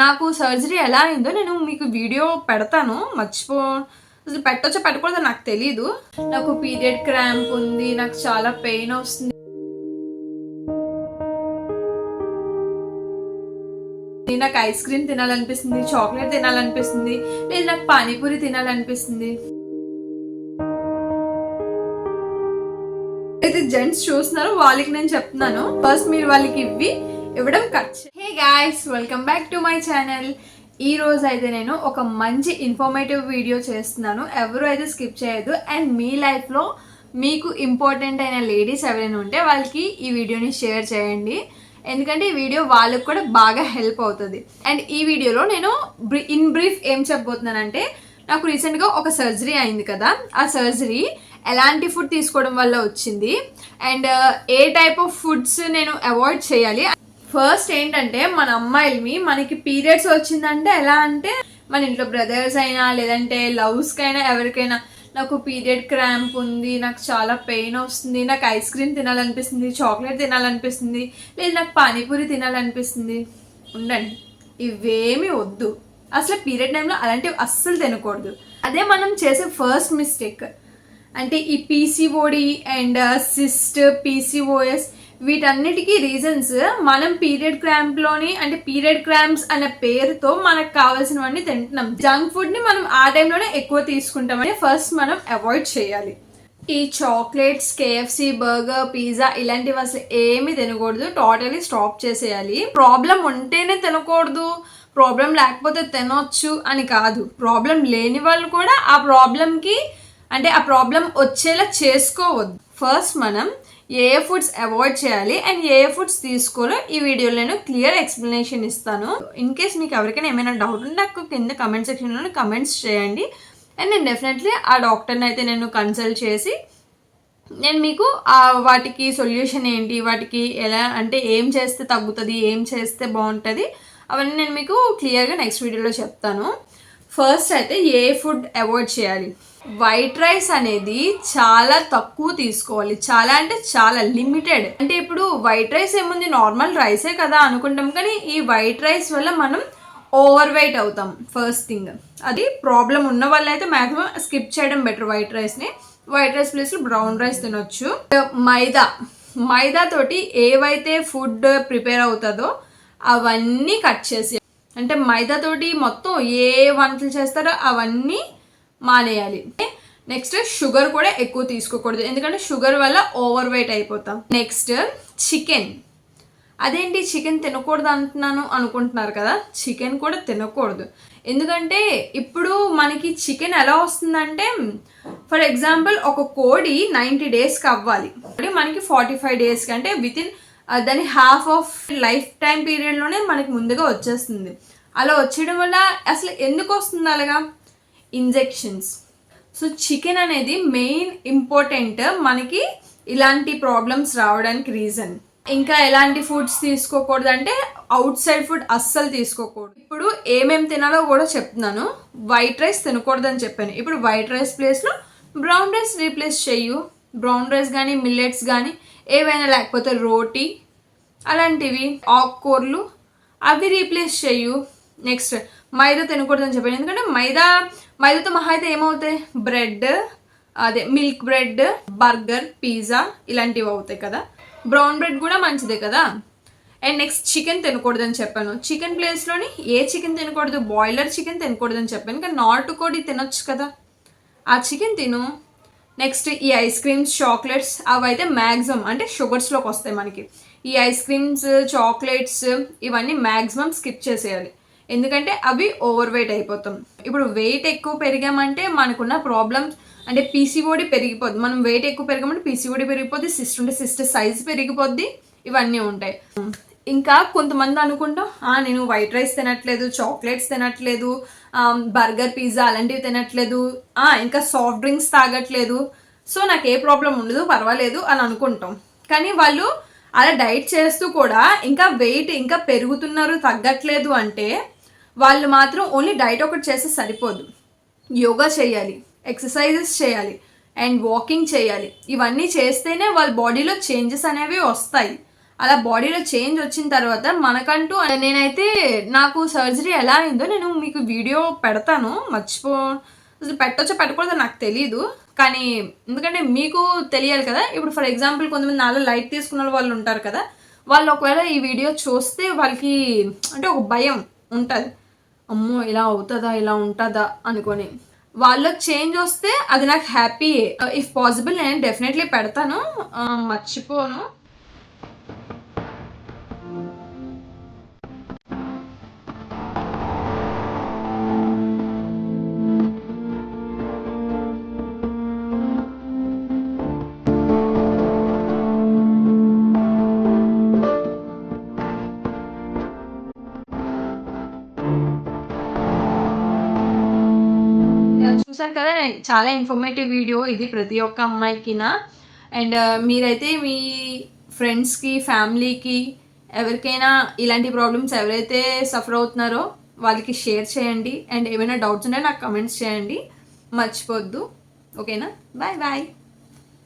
నాకు సర్జరీ ఎలా అయిందో నేను మీకు వీడియో పెడతాను, అసలు పెట్టొచ్చో పెట్టకూడదో నాకు తెలీదు. నాకు పీరియడ్ క్రాంప్ ఉంది, నాకు చాలా పెయిన్ వస్తుంది, నాకు ఐస్ క్రీమ్ తినాలనిపిస్తుంది, చాక్లెట్ తినాలనిపిస్తుంది, లేదు నాకు పానీపూరి తినాలనిపిస్తుంది. అయితే జెంట్స్ చూస్తున్నారు వాళ్ళకి నేను చెప్తున్నాను, ఫస్ట్ మీరు వాళ్ళకి ఇవ్వడం ఖర్చు. Hey guys, welcome back to my channel. ఈ రోజు అయితే నేను ఒక మంచి ఇన్ఫర్మేటివ్ వీడియో చేస్తున్నాను, ఎవరు అయితే స్కిప్ చేయొద్దు. అండ్ మీ లైఫ్లో మీకు ఇంపార్టెంట్ అయిన లేడీస్ ఎవరైనా ఉంటే వాళ్ళకి ఈ వీడియోని షేర్ చేయండి, ఎందుకంటే ఈ వీడియో వాళ్ళకి కూడా బాగా హెల్ప్ అవుతుంది. అండ్ ఈ వీడియోలో నేను ఇన్ బ్రీఫ్ ఏం చెప్పబోతున్నానంటే, నాకు రీసెంట్గా ఒక సర్జరీ అయింది కదా, ఆ సర్జరీ ఎలాంటి ఫుడ్ తీసుకోవడం వల్ల వచ్చింది and A type of foods నేను అవాయిడ్ చేయాలి. ఫస్ట్ ఏంటంటే, మన అమ్మాయిలమి మనకి పీరియడ్స్ వచ్చిందంటే ఎలా అంటే, మన ఇంట్లో బ్రదర్స్ అయినా లేదంటే లవ్స్కైనా ఎవరికైనా నాకు పీరియడ్ క్రాంప్ ఉంది, నాకు చాలా పెయిన్ వస్తుంది, నాకు ఐస్ క్రీమ్ తినాలనిపిస్తుంది, చాక్లెట్ తినాలనిపిస్తుంది, లేదు నాకు పానీపూరి తినాలనిపిస్తుంది. ఉండండి, ఇవేమీ వద్దు. అసలు పీరియడ్ టైంలో అలాంటివి అస్సలు తినకూడదు. అదే మనం చేసే ఫస్ట్ మిస్టేక్. అంటే ఈ పీసీఓడి అండ్ సిస్ట్, పీసీఓఎస్ వీటన్నిటికీ రీజన్స్ మనం పీరియడ్ క్రాంప్లోని, అంటే పీరియడ్ క్రాంప్స్ అనే పేరుతో మనకు కావాల్సినవన్నీ తింటున్నాం. జంక్ ఫుడ్ని మనం ఆ టైంలోనే ఎక్కువ తీసుకుంటామని ఫస్ట్ మనం అవాయిడ్ చేయాలి. ఈ చాక్లెట్స్, కేఎఫ్సి, బర్గర్, పిజ్జా ఇలాంటివి అసలు ఏమీ తినకూడదు, టోటలీ స్టాప్ చేసేయాలి. ప్రాబ్లం ఉంటేనే తినకూడదు, ప్రాబ్లం లేకపోతే తినొచ్చు అని కాదు. ప్రాబ్లం లేని వాళ్ళు కూడా ఆ ప్రాబ్లంకి, అంటే ఆ ప్రాబ్లం వచ్చేలా చేసుకోవద్దు. ఫస్ట్ మనం ఏ ఫుడ్స్ అవాయిడ్ చేయాలి అండ్ ఏ ఫుడ్స్ తీసుకోవాలో ఈ వీడియోలో నేను క్లియర్ ఎక్స్ప్లెనేషన్ ఇస్తాను. ఇన్ కేస్ మీకు ఎవరికైనా ఏమైనా డౌట్ ఉంటే నాకు కింద కమెంట్ సెక్షన్లో కమెంట్స్ చేయండి. అండ్ నేను డెఫినెట్లీ ఆ డాక్టర్ని అయితే నేను కన్సల్ట్ చేసి నేను మీకు వాటికి సొల్యూషన్ ఏంటి, వాటికి ఎలా, అంటే ఏం చేస్తే తగ్గుతుంది, ఏం చేస్తే బాగుంటుంది, అవన్నీ నేను మీకు క్లియర్గా నెక్స్ట్ వీడియోలో చెప్తాను. ఫస్ట్ అయితే ఏ ఫుడ్ అవాయిడ్ చేయాలి. వైట్ రైస్ అనేది చాలా తక్కువ తీసుకోవాలి, చాలా అంటే చాలా లిమిటెడ్. అంటే ఇప్పుడు వైట్ రైస్ ఏముంది, నార్మల్ రైసే కదా అనుకుంటాం, కానీ ఈ వైట్ రైస్ వల్ల మనం ఓవర్ వెయిట్ అవుతాం. ఫస్ట్ థింగ్, అది ప్రాబ్లం ఉన్న వాళ్ళు అయితే మ్యాక్సిమం స్కిప్ చేయడం బెటర్ వైట్ రైస్ని. వైట్ రైస్ ప్లేస్లో బ్రౌన్ రైస్ తినొచ్చు. మైదా తోటి ఏవైతే ఫుడ్ ప్రిపేర్ అవుతుందో అవన్నీ కట్ చేసి, అంటే మైదాతోటి మొత్తం ఏ వంటలు చేస్తారో అవన్నీ మానేయాలి. నెక్స్ట్ షుగర్ కూడా ఎక్కువ తీసుకోకూడదు, ఎందుకంటే షుగర్ వల్ల ఓవర్ వెయిట్ అయిపోతాం. Next chicken. అదేంటి చికెన్ తినకూడదు అంటున్నాను అనుకుంటున్నారు కదా, చికెన్ కూడా తినకూడదు. ఎందుకంటే ఇప్పుడు మనకి చికెన్ ఎలా వస్తుందంటే, ఫర్ ఎగ్జాంపుల్ ఒక కోడి 90 డేస్కి అవ్వాలి, మనకి 45 డేస్కి, అంటే వితిన్ దాని హాఫ్ ఆఫ్ లైఫ్ టైం పీరియడ్లోనే మనకి ముందుగా వచ్చేస్తుంది. అలా వచ్చేయడం వల్ల అసలు ఎందుకు వస్తుంది అలాగా? ఇంజెక్షన్స్. సో చికెన్ అనేది మెయిన్ ఇంపార్టెంట్ మనకి ఇలాంటి ప్రాబ్లమ్స్ రావడానికి రీజన్. ఇంకా ఎలాంటి ఫుడ్స్ తీసుకోకూడదు అంటే, అవుట్ సైడ్ ఫుడ్ అస్సలు తీసుకోకూడదు. ఇప్పుడు ఏమేమి తినాలో కూడా చెప్తున్నాను. వైట్ రైస్ తినకూడదు అని చెప్పాను. ఇప్పుడు వైట్ రైస్ ప్లేస్లో బ్రౌన్ రైస్ రీప్లేస్ చెయ్యు. బ్రౌన్ రైస్ కానీ మిల్లెట్స్ కానీ ఏవైనా, లేకపోతే రోటీ అలాంటివి, ఆకుకూరలు అవి రీప్లేస్ చెయ్యు. నెక్స్ట్ మైదా తినకూడదని చెప్పాను, ఎందుకంటే మైదాతో మహా అయితే ఏమవుతాయి, బ్రెడ్, అదే మిల్క్ బ్రెడ్, బర్గర్, పిజ్జా ఇలాంటివి అవుతాయి కదా. బ్రౌన్ బ్రెడ్ కూడా మంచిదే కదా. అండ్ నెక్స్ట్ చికెన్ తినకూడదని చెప్పాను. చికెన్ ప్లేస్లోని ఏ చికెన్ తినకూడదు, బాయిలర్ చికెన్ తినకూడదని చెప్పాను, కానీ నాటుకోడి తినొచ్చు కదా, ఆ చికెన్ తిను. నెక్స్ట్ ఈ ఐస్ క్రీమ్స్, చాక్లెట్స్ అవైతే మ్యాక్సిమం, అంటే షుగర్స్లోకి వస్తాయి మనకి. ఈ ఐస్ క్రీమ్స్, చాక్లెట్స్ ఇవన్నీ మ్యాక్సిమం స్కిప్ చేసేయాలి, ఎందుకంటే అవి ఓవర్ వెయిట్ అయిపోతాం. ఇప్పుడు వెయిట్ ఎక్కువ పెరిగామంటే మనకున్న ప్రాబ్లమ్స్, అంటే పీసీఓడి పెరిగిపోద్ది. మనం వెయిట్ ఎక్కువ పెరిగామంటే పీసీఓడి పెరిగిపోద్ది, సిస్ట్ ఉంటే సిస్ట్ సైజ్ పెరిగిపోద్ది, ఇవన్నీ ఉంటాయి. ఇంకా కొంతమంది అనుకుంటాం, నేను వైట్ రైస్ తినట్లేదు, చాక్లెట్స్ తినట్లేదు, బర్గర్, పిజ్జా అలాంటివి తినట్లేదు, ఇంకా సాఫ్ట్ డ్రింక్స్ తాగట్లేదు, సో నాకు ఏ ప్రాబ్లం ఉండదు, పర్వాలేదు అని అనుకుంటాం. కానీ వాళ్ళు అలా డైట్ చేస్తూ కూడా ఇంకా వెయిట్ ఇంకా పెరుగుతున్నారు, తగ్గట్లేదు అంటే వాళ్ళు మాత్రం ఓన్లీ డైట్ ఒకటి చేస్తే సరిపోదు. యోగా చేయాలి, ఎక్సర్సైజెస్ చేయాలి అండ్ వాకింగ్ చేయాలి. ఇవన్నీ చేస్తేనే వాళ్ళ బాడీలో చేంజెస్ అనేవి వస్తాయి. అలా బాడీలో చేంజ్ వచ్చిన తర్వాత మనకంటూ నేనైతే నాకు సర్జరీ ఎలా అయిందో నేను మీకు వీడియో పెడతాను, అసలు పెట్టొచ్చో పెట్టకూడదో నాకు తెలీదు, కానీ ఎందుకంటే మీకు తెలియాలి కదా. ఇప్పుడు ఫర్ ఎగ్జాంపుల్ కొంతమంది నాలో లైట్ తీసుకున్న వాళ్ళు ఉంటారు కదా, వాళ్ళు ఒకవేళ ఈ వీడియో చూస్తే వాళ్ళకి అంటే ఒక భయం ఉంటుంది, అమ్మో ఇలా అవుతుందా ఇలా ఉంటుందా అనుకొని. వాళ్ళకి చేంజ్ వస్తే అది నాకు హ్యాపీ. ఇఫ్ పాసిబుల్ నేను డెఫినెట్లీ పెడతాను, మర్చిపోను. చూసారు కదా, చాలా ఇన్ఫర్మేటివ్ వీడియో ఇది ప్రతి ఒక్క అమ్మాయికినా. అండ్ మీరైతే మీ ఫ్రెండ్స్కి, ఫ్యామిలీకి, ఎవరికైనా ఇలాంటి ప్రాబ్లమ్స్ ఎవరైతే సఫర్ అవుతున్నారో వాళ్ళకి షేర్ చేయండి. అండ్ ఏమైనా డౌట్స్ ఉంటే నాకు కమెంట్స్ చేయండి, మర్చిపోద్దు. ఓకేనా, బాయ్ బాయ్.